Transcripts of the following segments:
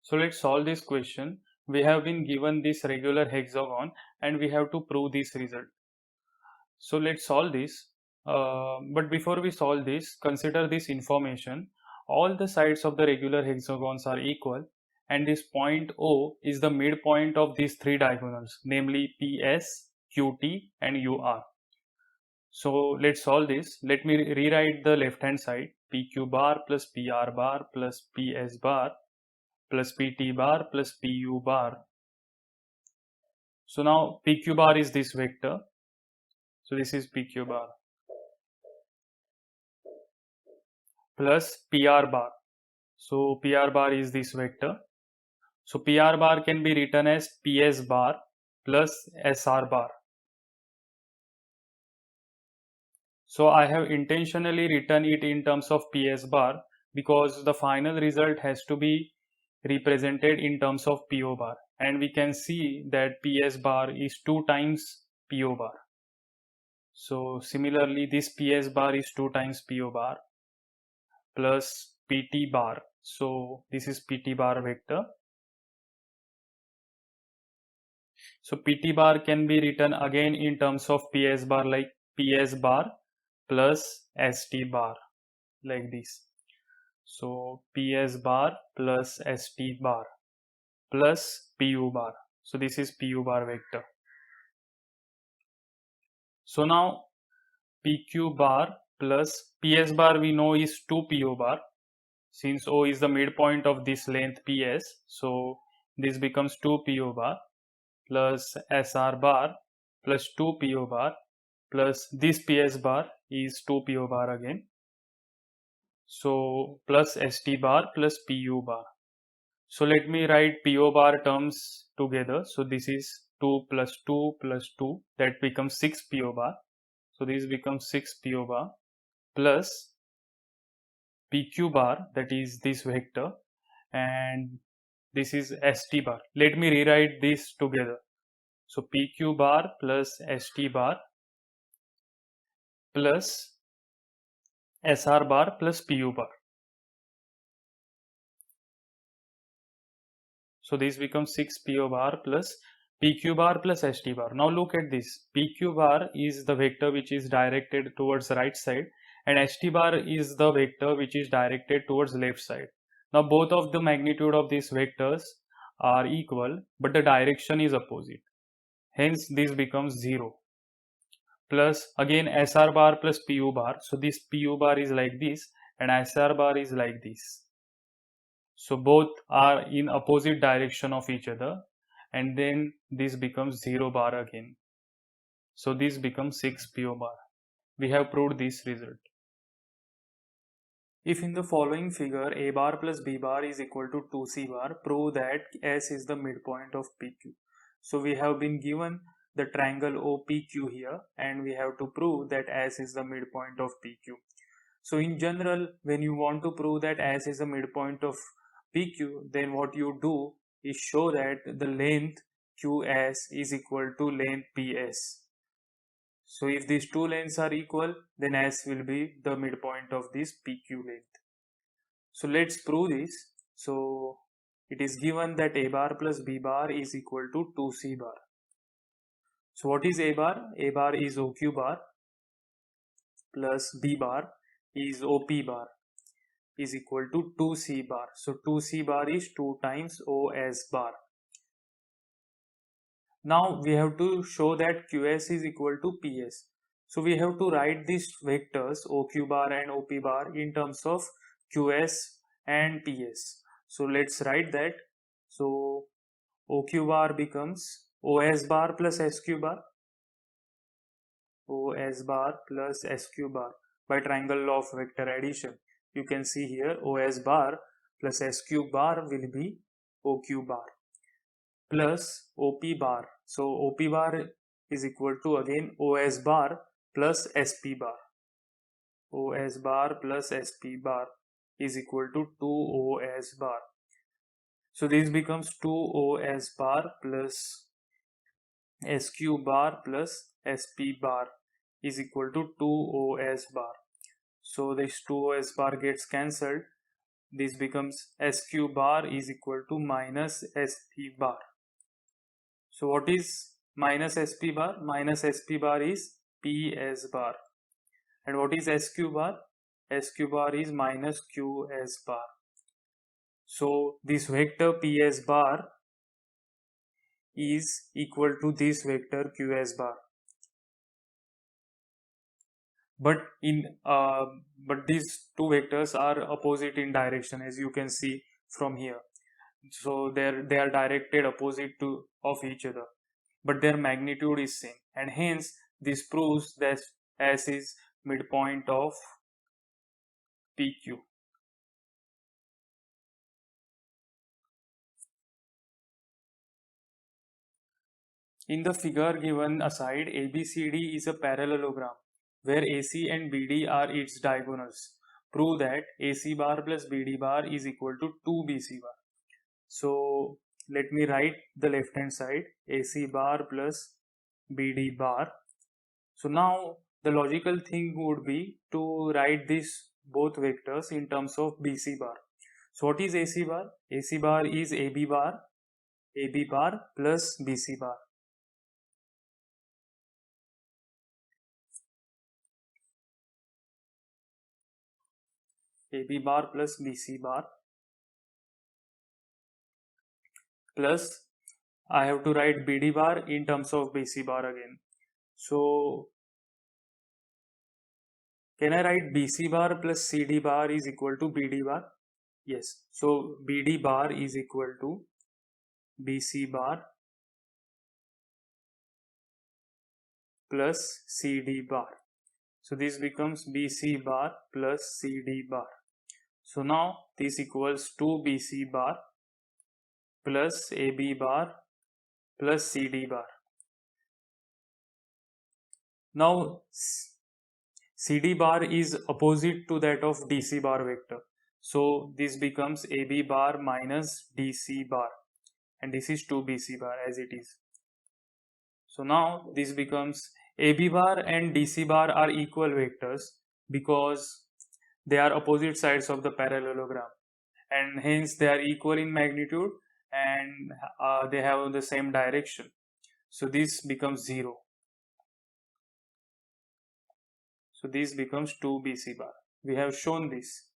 So let's solve this question. We have been given this regular hexagon and we have to prove this result. So let's solve this. But before we solve this, consider this information. All the sides of the regular hexagons are equal and this point O is the midpoint of these three diagonals, namely PS, QT and UR. So let's solve this. Let me rewrite the left hand side. PQ bar plus PR bar plus PS bar plus PT bar plus PU bar. So now PQ bar is this vector. So this is PQ bar plus PR bar. So PR bar is this vector. So PR bar can be written as PS bar plus SR bar. So I have intentionally written it in terms of PS bar because the final result has to be represented in terms of PO bar, and we can see that PS bar is 2 times PO bar. So similarly this PS bar is 2 times PO bar plus PT bar. So this is PT bar vector. So PT bar can be written again in terms of PS bar like PS bar plus ST bar like this. So PS bar plus ST bar plus PU bar. So this is PU bar vector. So now PQ bar plus PS bar we know is 2 PO bar. Since O is the midpoint of this length PS, so this becomes 2 PO bar plus SR bar plus 2 PO bar plus this PS bar is 2 PO bar again. So plus ST bar plus PU bar. So let me write PO bar terms together. So this is 2 plus 2 plus 2, that becomes 6 PO bar. So this becomes 6 PO bar plus PQ bar, that is this vector, and this is ST bar. Let me rewrite this together. So PQ bar plus ST bar plus SR bar plus PU bar. So this becomes 6 PO bar plus PQ bar plus ST bar. Now look at this. PQ bar is the vector which is directed towards the right side and ST bar is the vector which is directed towards left side. Now both of the magnitude of these vectors are equal but the direction is opposite. Hence this becomes 0. Plus again SR bar plus PU bar. So this PU bar is like this and SR bar is like this. So both are in opposite direction of each other and then this becomes 0 bar again. So this becomes 6 PO bar. We have proved this result. If in the following figure A bar plus B bar is equal to 2C bar, prove that S is the midpoint of PQ. So we have been given the triangle OPQ here and we have to prove that S is the midpoint of PQ. So in general, when you want to prove that S is the midpoint of PQ, then what you do is show that the length QS is equal to length PS. So if these two lengths are equal, then S will be the midpoint of this PQ length. So let's prove this. So it is given that A bar plus B bar is equal to 2C bar. So what is A bar? A bar is OQ bar plus B bar is OP bar is equal to 2C bar. So 2C bar is 2 times OS bar. Now we have to show that QS is equal to PS. So we have to write these vectors OQ bar and OP bar in terms of QS and PS. So let's write that. So OQ bar becomes OS bar plus SQ bar. OS bar plus SQ bar by triangle law of vector addition. You can see here OS bar plus SQ bar will be OQ bar plus OP bar. So OP bar is equal to again OS bar plus SP bar. OS bar plus SP bar is equal to 2OS bar. So this becomes 2OS bar plus SQ bar plus SP bar is equal to 2OS bar. So this 2OS bar gets cancelled. this becomes SQ bar is equal to minus SP bar. So what is minus SP bar? Minus SP bar is PS bar. And what is SQ bar? SQ bar is minus QS bar. So this vector PS bar is equal to this vector QS bar. But these two vectors are opposite in direction, as you can see from here. So they are directed opposite to of each other, but their magnitude is same, and hence this proves that S is midpoint of PQ. In the figure given aside, ABCD is a parallelogram where AC and BD are its diagonals. Prove that AC bar plus BD bar is equal to 2BC bar. So let me write the left hand side, AC bar plus BD bar. So now the logical thing would be to write these both vectors in terms of BC bar. So what is AC bar? AC bar is AB bar plus BC bar. AB bar plus BC bar plus I have to write BD bar in terms of BC bar again. So can I write BC bar plus CD bar is equal to BD bar? Yes. So BD bar is equal to BC bar plus CD bar. So this becomes BC bar plus CD bar. So now this equals 2BC bar plus AB bar plus CD bar. Now CD bar is opposite to that of DC bar vector. So this becomes AB bar minus DC bar, and this is 2BC bar as it is. So now this becomes AB bar and DC bar are equal vectors because they are opposite sides of the parallelogram, and hence they are equal in magnitude and they have the same direction. So this becomes 0. So this becomes 2BC bar. We have shown this.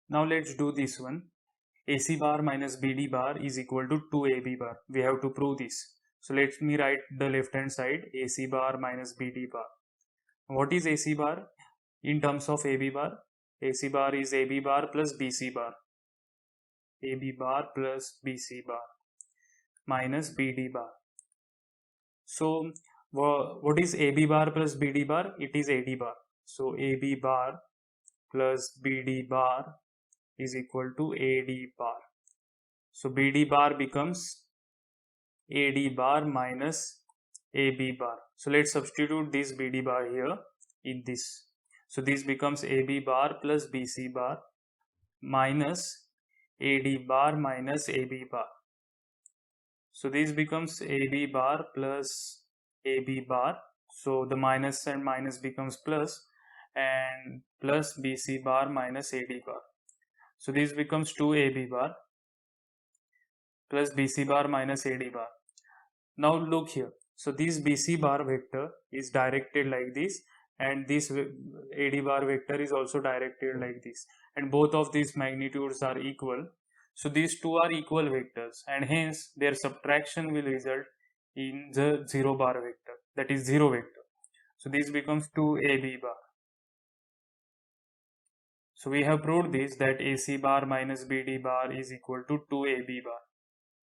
Now let's do this one. AC bar minus BD bar is equal to 2AB bar. We have to prove this. So let me write the left hand side, AC bar minus BD bar. What is AC bar in terms of AB bar? AC bar is AB bar plus BC bar. AB bar plus BC bar minus BD bar. So what is AB bar plus BD bar? It is AD bar. So AB bar plus BD bar is equal to AD bar. So BD bar becomes AD bar minus AB bar. So let's substitute this BD bar here in this. So this becomes AB bar plus BC bar minus AD bar minus AB bar. So this becomes AB bar plus AB bar. So the minus and minus becomes plus, and plus BC bar minus AD bar. So this becomes 2AB bar plus BC bar minus AD bar. Now look here. So this BC bar vector is directed like this, and this AD bar vector is also directed like this, and both of these magnitudes are equal. So these two are equal vectors, and hence their subtraction will result in the 0 bar vector, that is 0 vector. So this becomes 2AB bar. So we have proved this, that AC bar minus BD bar is equal to 2AB bar.